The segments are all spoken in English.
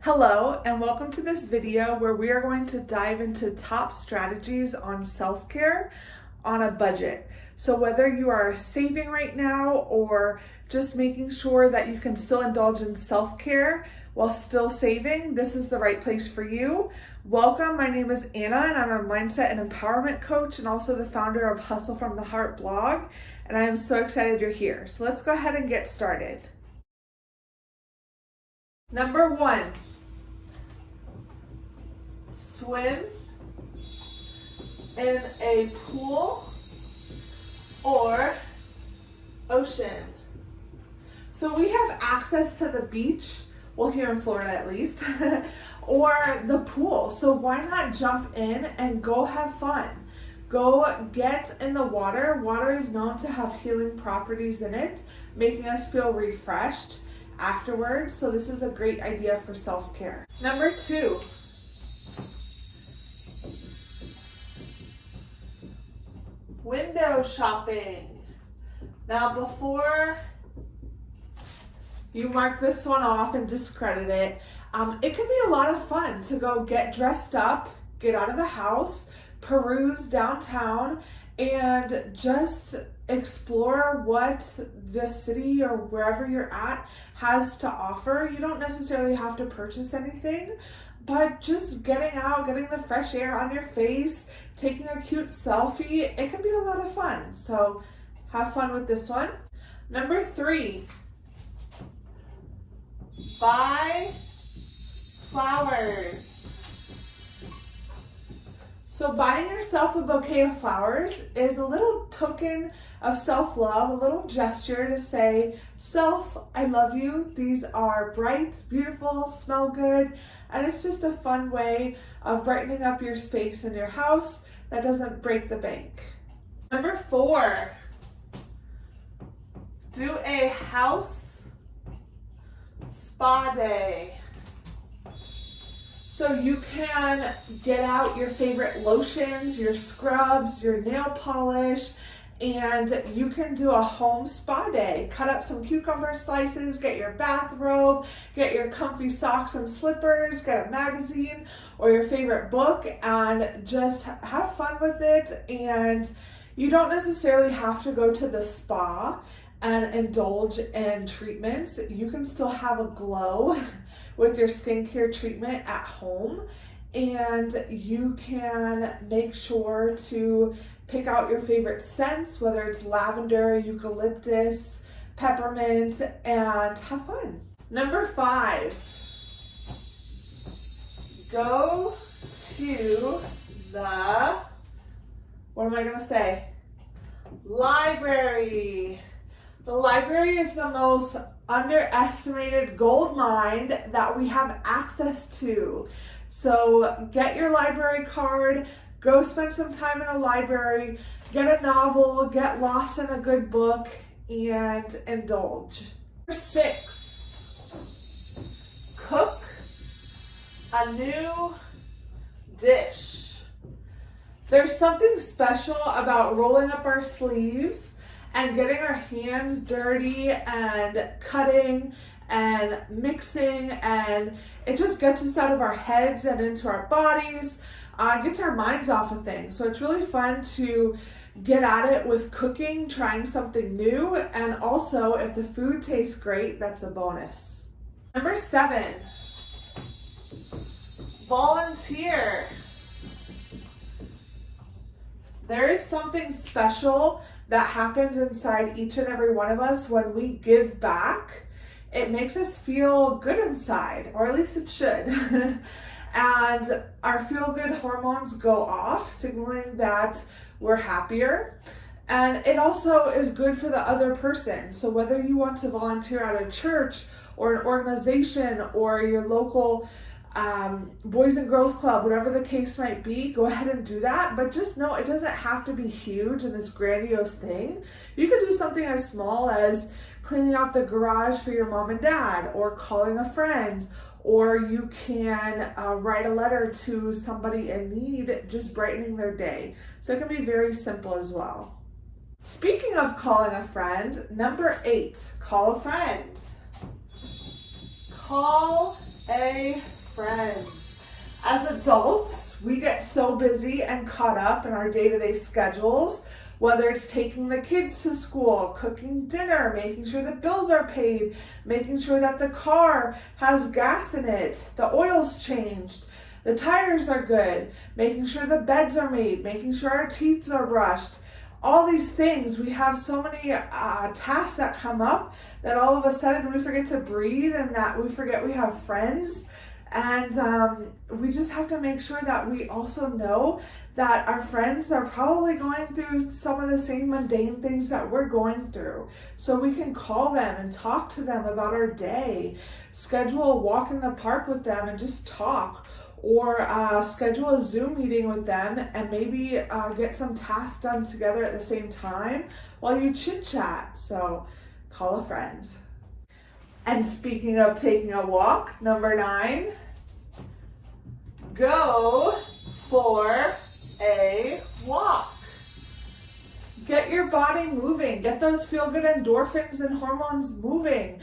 Hello, and welcome to this video where we are going to dive into top strategies on self-care on a budget. So whether you are saving right now or just making sure that you can still indulge in self-care while still saving, this is the right place for you. Welcome, my name is Anna and I'm a mindset and empowerment coach and also the founder of Hustle from the Heart blog. And I am so excited you're here. So let's go ahead and get started. Number 1. Swim in a pool or ocean. So we have access to the beach, well, here in Florida at least, or the pool. So why not jump in and go have fun? Go get in the water. Water is known to have healing properties in it, making us feel refreshed afterwards. So this is a great idea for self-care. Number 2. Window shopping. Now before you mark this one off and discredit it, it can be a lot of fun to go get dressed up, get out of the house, peruse downtown, and just explore what the city or wherever you're at has to offer. You don't necessarily have to purchase anything, but just getting out, getting the fresh air on your face, taking a cute selfie, it can be a lot of fun. So have fun with this one. Number 3, buy flowers. So buying yourself a bouquet of flowers is a little token of self-love, a little gesture to say, self, I love you. These are bright, beautiful, smell good, and it's just a fun way of brightening up your space in your house that doesn't break the bank. Number 4, do a house spa day. So you can get out your favorite lotions, your scrubs, your nail polish, and you can do a home spa day. Cut up some cucumber slices, get your bathrobe, get your comfy socks and slippers, get a magazine or your favorite book, and just have fun with it. And you don't necessarily have to go to the spa and indulge in treatments. You can still have a glow with your skincare treatment at home, and you can make sure to pick out your favorite scents, whether it's lavender, eucalyptus, peppermint, and have fun. Number 5, go to the, what am I gonna say? Library. The library is the most underestimated gold mine that we have access to. So get your library card, go spend some time in a library, get a novel, get lost in a good book, and indulge. Number 6, cook a new dish. There's something special about rolling up our sleeves and getting our hands dirty and cutting and mixing, and it just gets us out of our heads and into our bodies, gets our minds off of things. So it's really fun to get at it with cooking, trying something new, and also if the food tastes great, that's a bonus. Number 7, volunteer. There is something special that happens inside each and every one of us when we give back. It makes us feel good inside, or at least it should. And our feel-good hormones go off, signaling that we're happier. And it also is good for the other person. So whether you want to volunteer at a church or an organization or your local Boys and Girls Club, whatever the case might be, go ahead and do that. But just know it doesn't have to be huge and this grandiose thing. You could do something as small as cleaning out the garage for your mom and dad, or calling a friend, or you can write a letter to somebody in need, just brightening their day. So it can be very simple as well. Speaking of calling a friend, number 8, call a friend. Call a busy and caught up in our day-to-day schedules, whether it's taking the kids to school, cooking dinner, making sure the bills are paid, making sure that the car has gas in it, the oil's changed, the tires are good, making sure the beds are made, making sure our teeth are brushed. All these things, we have so many tasks that come up that all of a sudden we forget to breathe and that we forget we have friends. And we just have to make sure that we also know that our friends are probably going through some of the same mundane things that we're going through. So we can call them and talk to them about our day, schedule a walk in the park with them and just talk, or schedule a Zoom meeting with them and maybe get some tasks done together at the same time while you chit chat. So call a friend. And speaking of taking a walk, number 9, go for a walk. Get your body moving. Get those feel-good endorphins and hormones moving.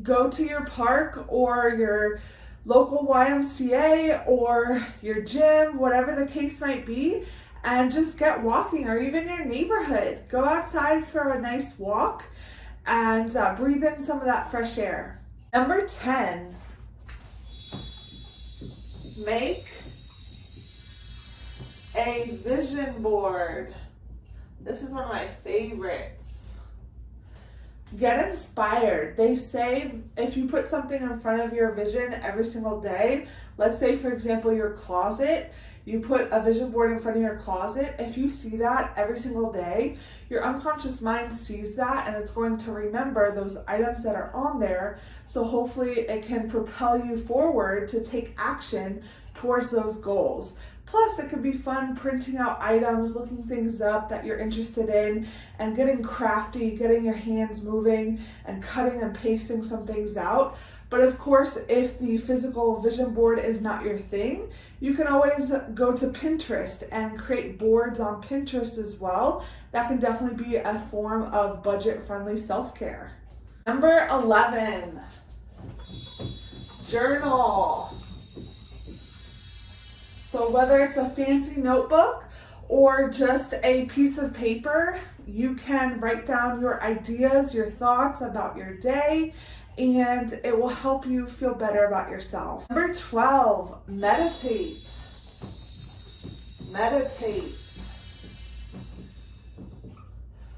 Go to your park or your local YMCA or your gym, whatever the case might be, and just get walking, or even your neighborhood. Go outside for a nice walk and breathe in some of that fresh air. Number 10, make a vision board. This is one of my favorites. Get inspired. They say if you put something in front of your vision every single day, let's say for example your closet, you put a vision board in front of your closet. If you see that every single day, your unconscious mind sees that and it's going to remember those items that are on there. So hopefully it can propel you forward to take action towards those goals. Plus, it could be fun printing out items, looking things up that you're interested in, and getting crafty, getting your hands moving, and cutting and pasting some things out. But of course, if the physical vision board is not your thing, you can always go to Pinterest and create boards on Pinterest as well. That can definitely be a form of budget-friendly self-care. Number 11, journal. So whether it's a fancy notebook or just a piece of paper, you can write down your ideas, your thoughts about your day, and it will help you feel better about yourself. Number 12, meditate. Meditate.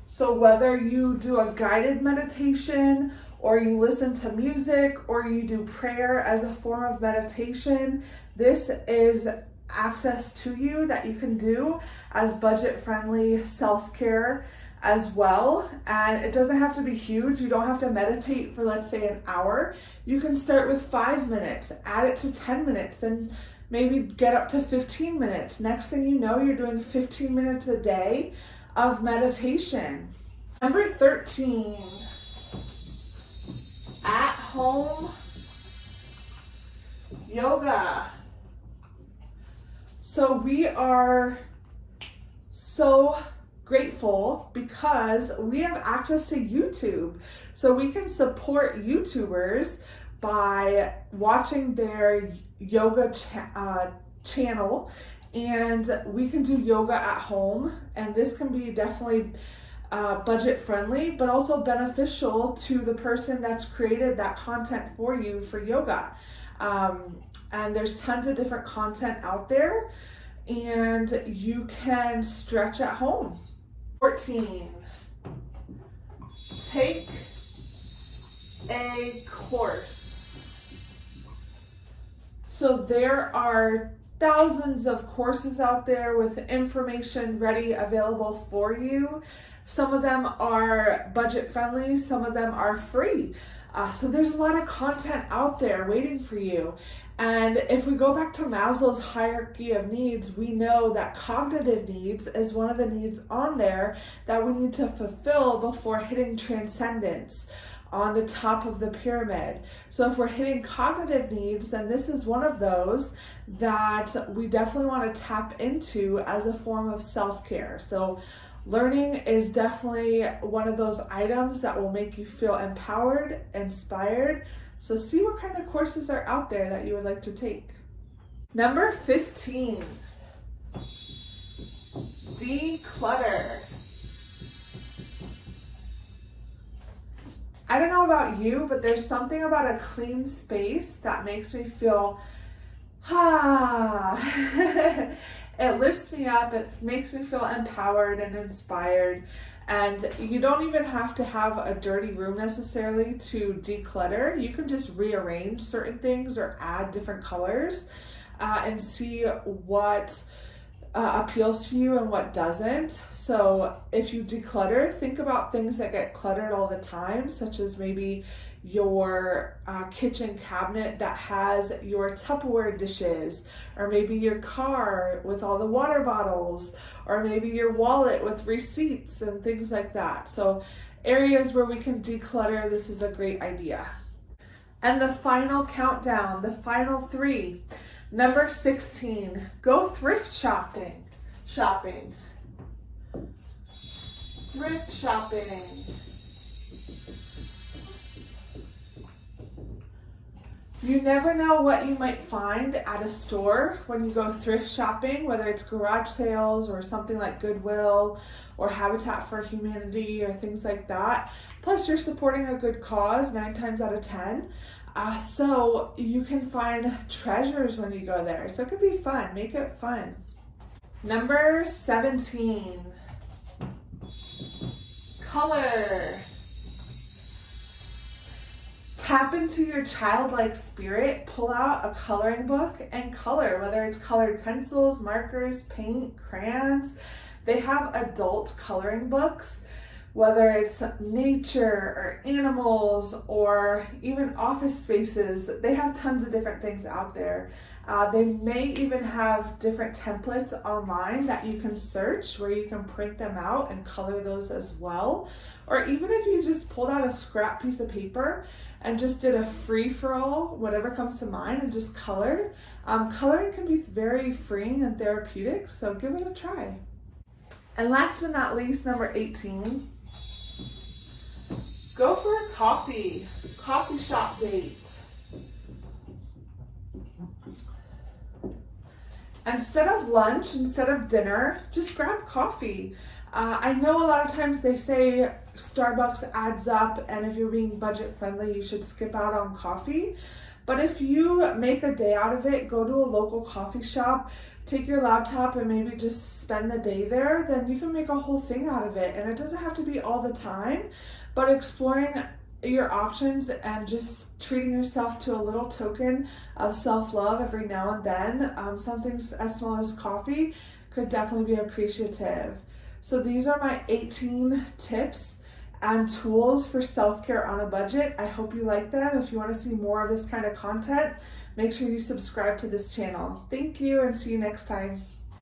So whether you do a guided meditation or you listen to music or you do prayer as a form of meditation, this is access to you that you can do as budget-friendly self-care as well. And it doesn't have to be huge. You don't have to meditate for, let's say, an hour. You can start with 5 minutes, add it to 10 minutes, then maybe get up to 15 minutes. Next thing you know, you're doing 15 minutes a day of meditation. Number 13, at home yoga. So we are so grateful because we have access to YouTube. So we can support YouTubers by watching their yoga channel, and we can do yoga at home. And this can be definitely budget friendly, but also beneficial to the person that's created that content for you for yoga. And there's tons of different content out there, and you can stretch at home. 14, take a course. So there are thousands of courses out there with information ready, available for you. Some of them are budget friendly, some of them are free. So there's a lot of content out there waiting for you. And if we go back to Maslow's hierarchy of needs, we know that cognitive needs is one of the needs on there that we need to fulfill before hitting transcendence on the top of the pyramid. So if we're hitting cognitive needs, then this is one of those that we definitely want to tap into as a form of self-care. So learning is definitely one of those items that will make you feel empowered, inspired. So see what kind of courses are out there that you would like to take. Number 15, Declutter. I don't know about you, but there's something about a clean space that makes me feel, it lifts me up, it makes me feel empowered and inspired. And you don't even have to have a dirty room necessarily to declutter. You can just rearrange certain things or add different colors and see what appeals to you and what doesn't. So if you declutter, think about things that get cluttered all the time, such as maybe your kitchen cabinet that has your Tupperware dishes, or maybe your car with all the water bottles, or maybe your wallet with receipts and things like that. So areas where we can declutter, this is a great idea. And the final countdown, the final 3. Number 16, go thrift shopping. Thrift shopping. You never know what you might find at a store when you go thrift shopping, whether it's garage sales or something like Goodwill or Habitat for Humanity or things like that. Plus, you're supporting a good cause 9 times out of 10. So you can find treasures when you go there. So it could be fun. Make it fun. Number 17. Color. Tap into your childlike spirit, pull out a coloring book and color, whether it's colored pencils, markers, paint, crayons. They have adult coloring books, whether it's nature or animals or even office spaces. They have tons of different things out there. They may even have different templates online that you can search where you can print them out and color those as well. Or even if you just pulled out a scrap piece of paper and just did a free-for-all, whatever comes to mind, and just colored. Coloring can be very freeing and therapeutic, so give it a try. And last but not least, number 18, go for a coffee shop date. Instead of lunch, instead of dinner, just grab coffee. I know a lot of times they say Starbucks adds up, and if you're being budget friendly, you should skip out on coffee. But if you make a day out of it, go to a local coffee shop, take your laptop and maybe just spend the day there, then you can make a whole thing out of it. And it doesn't have to be all the time, but exploring your options and just treating yourself to a little token of self-love every now and then, something as small as coffee could definitely be appreciative. So these are my 18 tips and tools for self-care on a budget. I hope you like them. If you want to see more of this kind of content, make sure you subscribe to this channel. Thank you and see you next time.